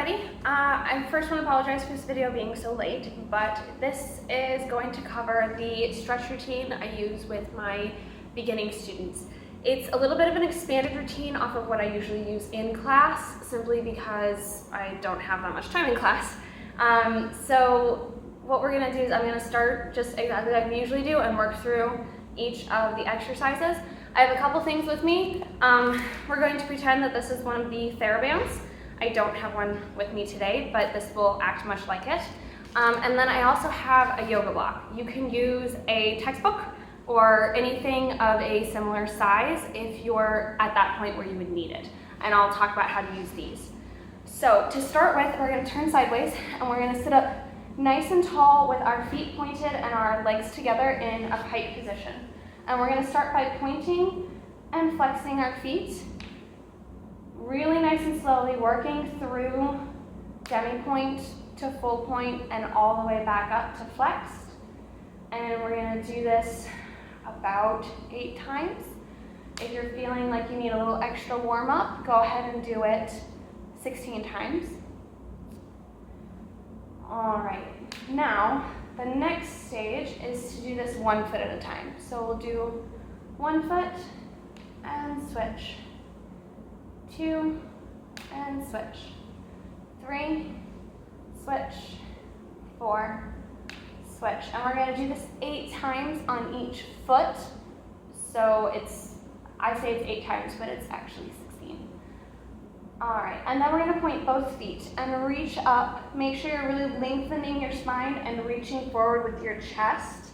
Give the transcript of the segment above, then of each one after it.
everybody. I first want to apologize for this video being so late, but this is going to cover the stretch routine I use with my beginning students. It's a little bit of an expanded routine off of what I usually use in class, simply because I don't have that much time in class. So what we're going to do is I'm going to start just exactly like we usually do and work through each of the exercises. I have a couple things with me. We're going to pretend that this is one of the TheraBands. I don't have one with me today, but this will act much like it. And then I also have a yoga block. You can use a textbook or anything of a similar size if you're at that point where you would need it. And I'll talk about how to use these. So to start with, we're going to turn sideways and we're going to sit up nice and tall with our feet pointed and our legs together in a pike position. And we're going to start by pointing and flexing our feet, really nice and slowly working through demi-point to full point and all the way back up to flexed. And we're going to do this about 8 times. If you're feeling like you need a little extra warm-up, go ahead and do it 16 times. All right, now the next stage is to do this 1 foot at a time. So we'll do 1 foot and switch, 2 and switch, 3, switch, 4, switch. And we're going to do this 8 times on each foot. So I say it's 8 times, but it's actually 16. All right, and then we're going to point both feet and reach up. Make sure you're really lengthening your spine and reaching forward with your chest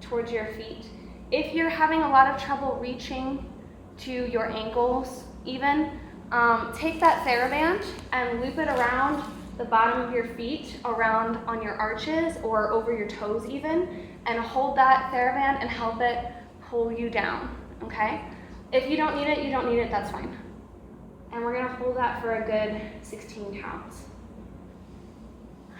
towards your feet. If you're having a lot of trouble reaching to your ankles even, take that TheraBand and loop it around the bottom of your feet, around on your arches or over your toes even, and hold that TheraBand and help it pull you down, okay? If you don't need it, you don't need it, that's fine. And we're gonna hold that for a good 16 counts.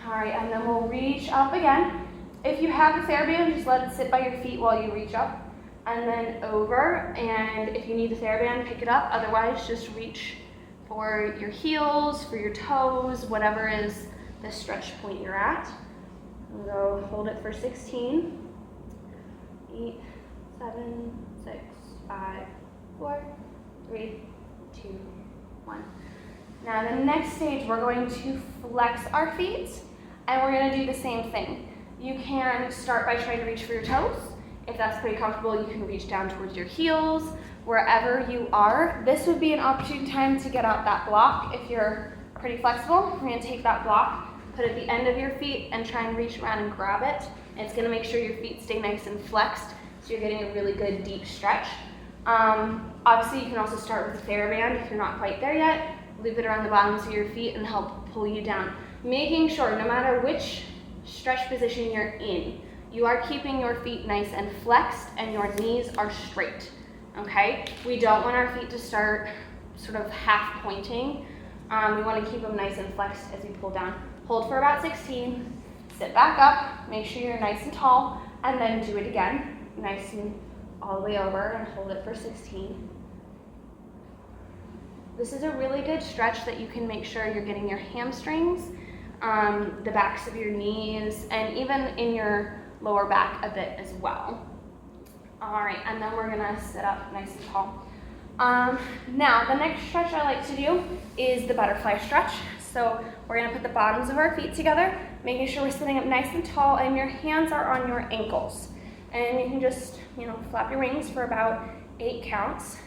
All right, and then we'll reach up again. If you have the TheraBand, just let it sit by your feet while you reach up. And then over, and if you need the TheraBand, pick it up. Otherwise, just reach for your heels, for your toes, whatever is the stretch point you're at. And go hold it for 16. 8, 7, 6, 5, 4, 3, 2, 1. Now the next stage, we're going to flex our feet, and we're going to do the same thing. You can start by trying to reach for your toes. If that's pretty comfortable, you can reach down towards your heels, wherever you are. This would be an opportune time to get out that block. If you're pretty flexible, we're going to take that block, put it at the end of your feet, and try and reach around and grab it. And it's going to make sure your feet stay nice and flexed, so you're getting a really good deep stretch. Obviously, you can also start with the TheraBand if you're not quite there yet. Loop it around the bottoms of your feet and help pull you down. Making sure, no matter which stretch position you're in, you are keeping your feet nice and flexed and your knees are straight, okay? We don't want our feet to start sort of half pointing. We want to keep them nice and flexed as you pull down. Hold for about 16, sit back up, make sure you're nice and tall, and then do it again, nice and all the way over, and hold it for 16. This is a really good stretch that you can make sure you're getting your hamstrings, the backs of your knees, and even in your lower back a bit as well. All right, and then we're gonna sit up nice and tall. Now, the next stretch I like to do is the butterfly stretch. So we're gonna put the bottoms of our feet together, making sure we're sitting up nice and tall, and your hands are on your ankles. And you can just, flap your wings for about 8 counts.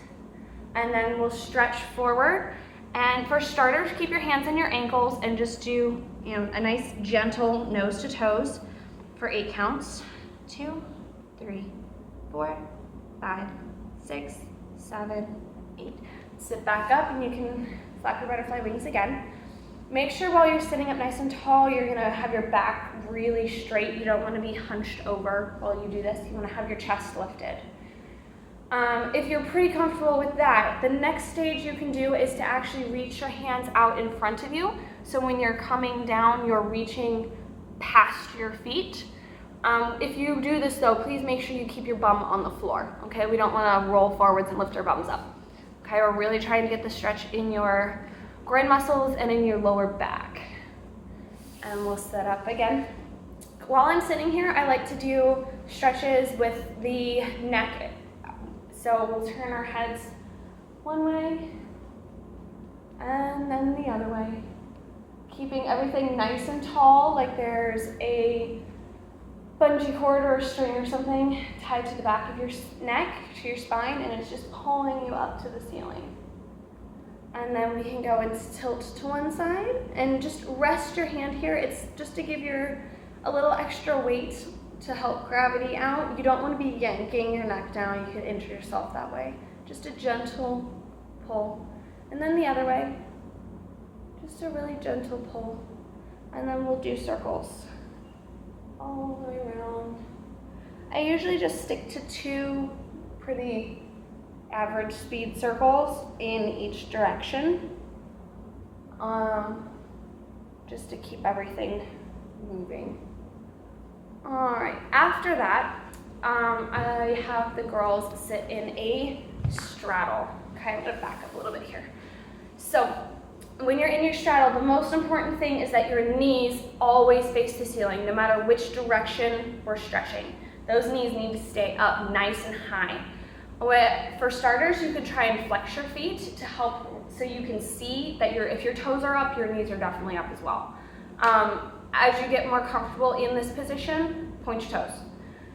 And then we'll stretch forward. And for starters, keep your hands on your ankles and just do, a nice gentle nose to toes for 8 counts. 2, 3, 4, 5, 6, 7, 8. Sit back up and you can flap your butterfly wings again. Make sure while you're sitting up nice and tall, you're gonna have your back really straight. You don't wanna be hunched over while you do this. You wanna have your chest lifted. If you're pretty comfortable with that, the next stage you can do is to actually reach your hands out in front of you. So when you're coming down, you're reaching past your feet. If you do this though, please make sure you keep your bum on the floor, okay? We don't wanna roll forwards and lift our bums up. Okay, we're really trying to get the stretch in your groin muscles and in your lower back. And we'll sit up again. While I'm sitting here, I like to do stretches with the neck. So we'll turn our heads one way and then the other way. Keeping everything nice and tall, like there's a bungee cord or a string or something tied to the back of your neck, to your spine, and it's just pulling you up to the ceiling. And then we can go and tilt to one side and just rest your hand here. It's just to give a little extra weight to help gravity out. You don't want to be yanking your neck down. You could injure yourself that way. Just a gentle pull. And then the other way. Just a really gentle pull. And then we'll do circles all the way around. I usually just stick to 2 pretty average speed circles in each direction, just to keep everything moving. All right, after that, I have the girls sit in a straddle. Okay, I'm gonna back up a little bit here. So when you're in your straddle, the most important thing is that your knees always face the ceiling, no matter which direction we're stretching. Those knees need to stay up nice and high. For starters, you could try and flex your feet to help so you can see that if your toes are up, your knees are definitely up as well. As you get more comfortable in this position, point your toes.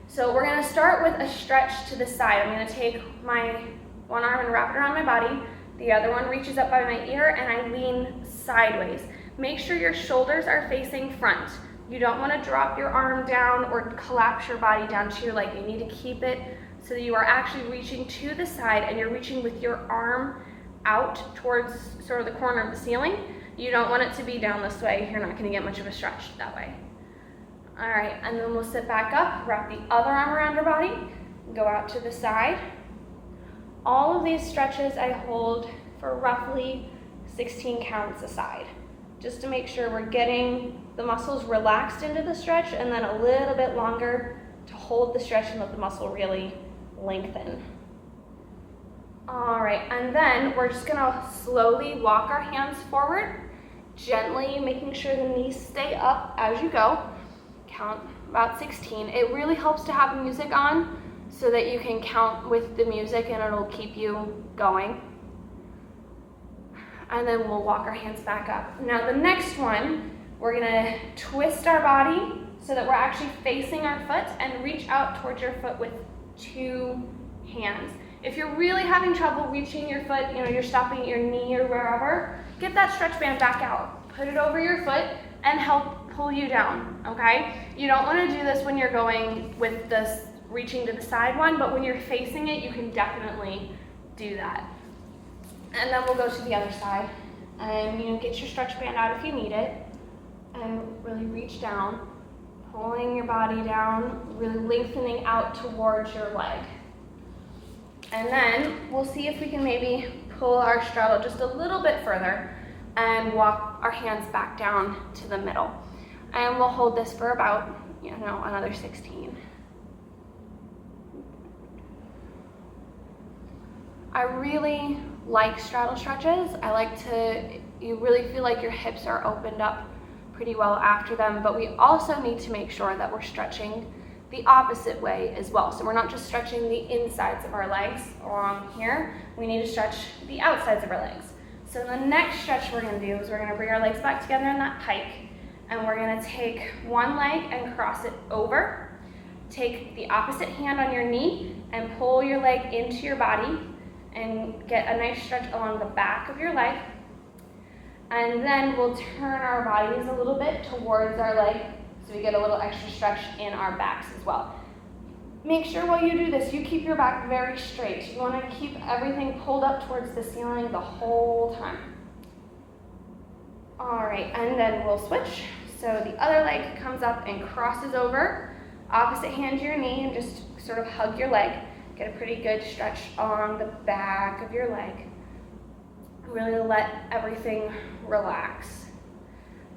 So we're gonna start with a stretch to the side. I'm gonna take my one arm and wrap it around my body. The other one reaches up by my ear and I lean sideways. Make sure your shoulders are facing front. You don't wanna drop your arm down or collapse your body down to your leg. You need to keep it so that you are actually reaching to the side and you're reaching with your arm out towards sort of the corner of the ceiling. You don't want it to be down this way. You're not gonna get much of a stretch that way. All right, and then we'll sit back up, wrap the other arm around our body, go out to the side. All of these stretches I hold for roughly 16 counts a side, just to make sure we're getting the muscles relaxed into the stretch and then a little bit longer to hold the stretch and let the muscle really lengthen. All right, and then we're just gonna slowly walk our hands forward, gently making sure the knees stay up as you go. Count about 16. It really helps to have music on so that you can count with the music and it'll keep you going. And then we'll walk our hands back up. Now the next one, we're gonna twist our body so that we're actually facing our foot and reach out towards your foot with 2 hands. If you're really having trouble reaching your foot, you're stopping at your knee or wherever, get that stretch band back out. Put it over your foot and help pull you down, okay? You don't wanna do this when you're going with this reaching to the side one, but when you're facing it, you can definitely do that. And then we'll go to the other side and get your stretch band out if you need it and really reach down, pulling your body down, really lengthening out towards your leg. And then we'll see if we can maybe pull our straddle just a little bit further and walk our hands back down to the middle. And we'll hold this for about, another 16. I really like straddle stretches. You really feel like your hips are opened up pretty well after them, but we also need to make sure that we're stretching the opposite way as well. So we're not just stretching the insides of our legs along here, we need to stretch the outsides of our legs. So the next stretch we're gonna do is we're gonna bring our legs back together in that pike, and we're gonna take one leg and cross it over. Take the opposite hand on your knee and pull your leg into your body and get a nice stretch along the back of your leg. And then we'll turn our bodies a little bit towards our leg so we get a little extra stretch in our backs as well. Make sure while you do this, you keep your back very straight. You want to keep everything pulled up towards the ceiling the whole time. All right, and then we'll switch. So the other leg comes up and crosses over. Opposite hand to your knee and just sort of hug your leg. Get a pretty good stretch along the back of your leg. Really let everything relax.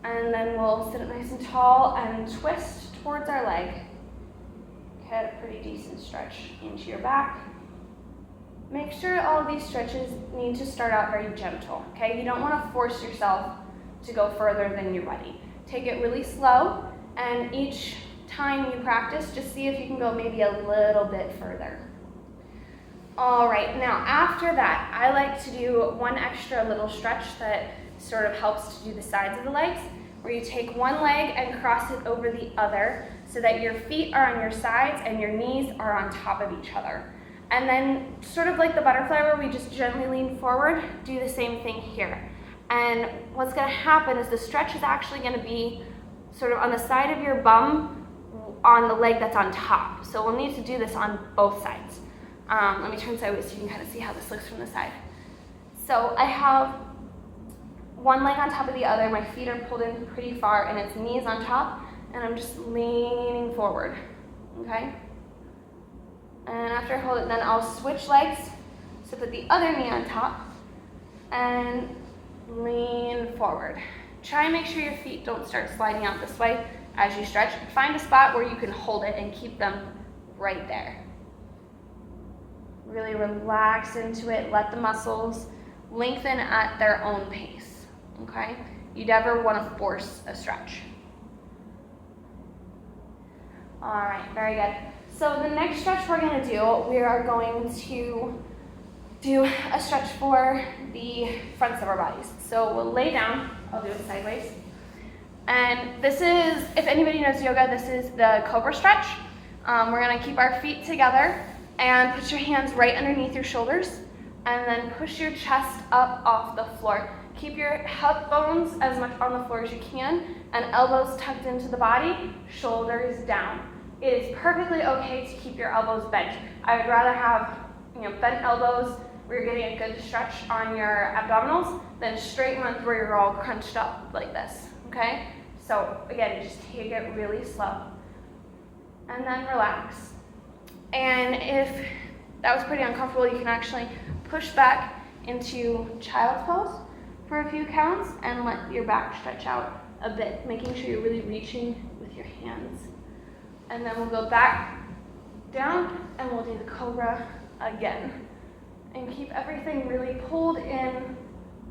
And then we'll sit up nice and tall and twist towards our leg. Get a pretty decent stretch into your back. Make sure all of these stretches need to start out very gentle, okay? You don't want to force yourself to go further than you're ready. Take it really slow, and each time you practice, just see if you can go maybe a little bit further. All right, now after that, I like to do one extra little stretch that sort of helps to do the sides of the legs, where you take one leg and cross it over the other so that your feet are on your sides and your knees are on top of each other. And then sort of like the butterfly where we just gently lean forward, do the same thing here. And what's gonna happen is the stretch is actually gonna be sort of on the side of your bum on the leg that's on top. So we'll need to do this on both sides. Let me turn sideways so you can kind of see how this looks from the side. So I have one leg on top of the other, my feet are pulled in pretty far and it's knees on top, and I'm just leaning forward, okay? And after I hold it, then I'll switch legs, so put the other knee on top and lean forward. Try and make sure your feet don't start sliding out this way as you stretch. Find a spot where you can hold it and keep them right there. Really relax into it, let the muscles lengthen at their own pace, okay? You never want to force a stretch. All right, very good. So the next stretch we're going to do, we are going to do a stretch for the fronts of our bodies. So we'll lay down, I'll do it sideways. And this is, if anybody knows yoga, this is the cobra stretch. We're going to keep our feet together and put your hands right underneath your shoulders and then push your chest up off the floor. Keep your hip bones as much on the floor as you can and elbows tucked into the body, shoulders down. It is perfectly okay to keep your elbows bent. I would rather have bent elbows where you're getting a good stretch on your abdominals than straight ones where you're all crunched up like this, okay? So again, just take it really slow and then relax. And if that was pretty uncomfortable, you can actually push back into child's pose for a few counts and let your back stretch out a bit, making sure you're really reaching with your hands. And then we'll go back down and we'll do the cobra again. And keep everything really pulled in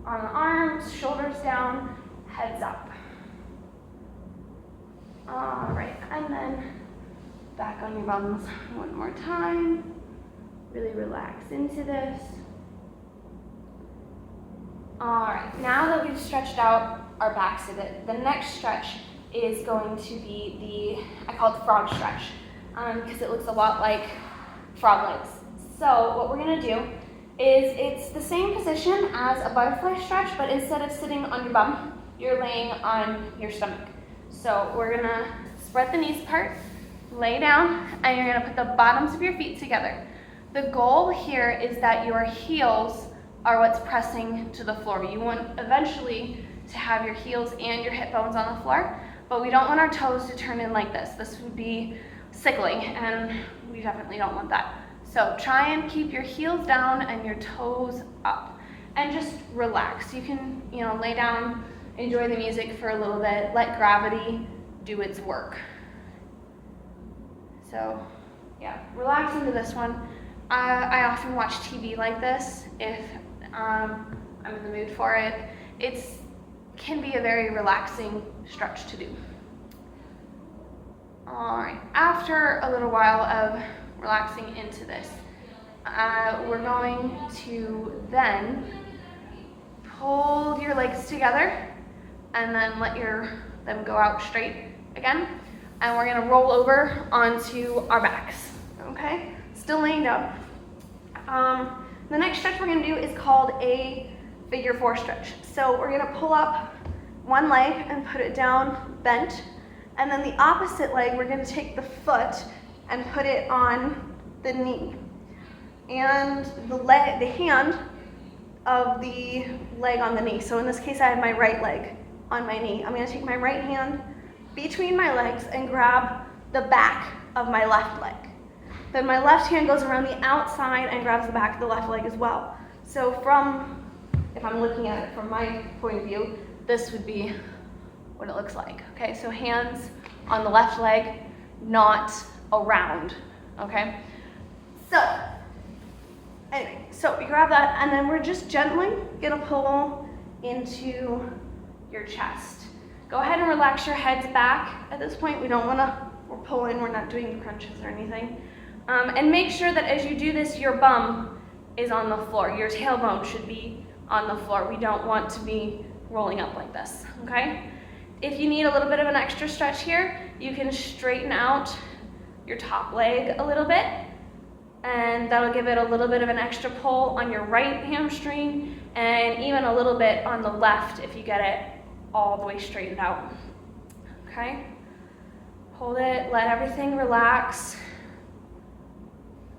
on the arms, shoulders down, heads up. All right, and then back on your bums one more time. Really relax into this. All right, now that we've stretched out our backs a bit, the next stretch is going to be I call it the frog stretch, because it looks a lot like frog legs. So what we're gonna do is it's the same position as a butterfly stretch, but instead of sitting on your bum, you're laying on your stomach. So we're gonna spread the knees apart, lay down, and you're gonna put the bottoms of your feet together. The goal here is that your heels are what's pressing to the floor. You want eventually to have your heels and your hip bones on the floor, but we don't want our toes to turn in like this. This would be sickling, and we definitely don't want that. So try and keep your heels down and your toes up, and just relax. You can, lay down, enjoy the music for a little bit, let gravity do its work. So, yeah, relax into this one. I often watch TV like this if I'm in the mood for it. It can be a very relaxing stretch to do. All right, after a little while of relaxing into this, we're going to then pull your legs together and then let them go out straight again. And we're gonna roll over onto our backs, okay? Still laying down. The next stretch we're gonna do is called a figure 4 stretch. So we're gonna pull up one leg and put it down bent, and then the opposite leg, we're gonna take the foot and put it on the knee. And the hand of the leg on the knee. So in this case, I have my right leg on my knee. I'm gonna take my right hand between my legs and grab the back of my left leg. Then my left hand goes around the outside and grabs the back of the left leg as well. So if I'm looking at it from my point of view, this would be what it looks like. Okay, so hands on the left leg, not around, okay? So Anyway, so you grab that, and then we're just gently gonna pull into your chest. Go ahead and relax your heads back. At this point, we're pulling, we're not doing crunches or anything. And make sure that as you do this, your bum is on the floor. Your tailbone should be on the floor. We don't want to be rolling up like this, okay? If you need a little bit of an extra stretch here, you can straighten out your top leg a little bit, and that'll give it a little bit of an extra pull on your right hamstring, and even a little bit on the left if you get it all the way straightened out, okay? Hold it, let everything relax,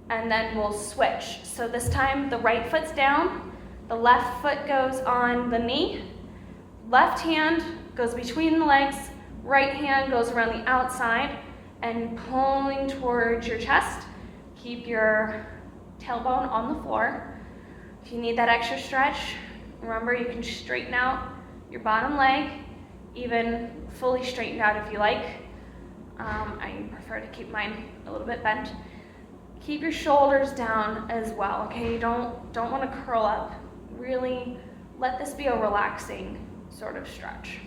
and then we'll switch. So this time the right foot's down, the left foot goes on the knee, left hand goes between the legs, right hand goes around the outside and pulling towards your chest. Keep your tailbone on the floor. If you need that extra stretch, remember you can straighten out your bottom leg, even fully straightened out if you like. I prefer to keep mine a little bit bent. Keep your shoulders down as well, okay? You don't want to curl up. Really let this be a relaxing sort of stretch.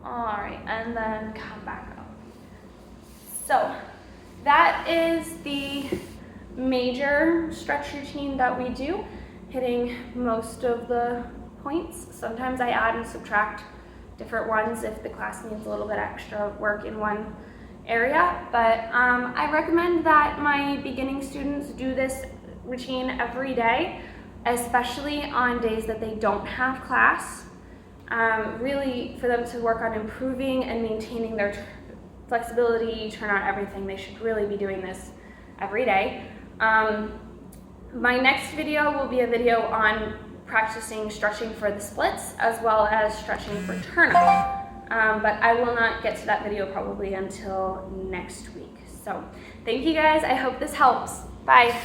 All right, and then come back up. So that is the major stretch routine that we do, hitting most of the points. Sometimes I add and subtract different ones if the class needs a little bit extra work in one area, but I recommend that my beginning students do this routine every day, especially on days that they don't have class. Really, for them to work on improving and maintaining their flexibility, turnout, everything, they should really be doing this every day. My next video will be a video on practicing stretching for the splits as well as stretching for turnout. But I will not get to that video probably until next week. So thank you guys. I hope this helps. Bye.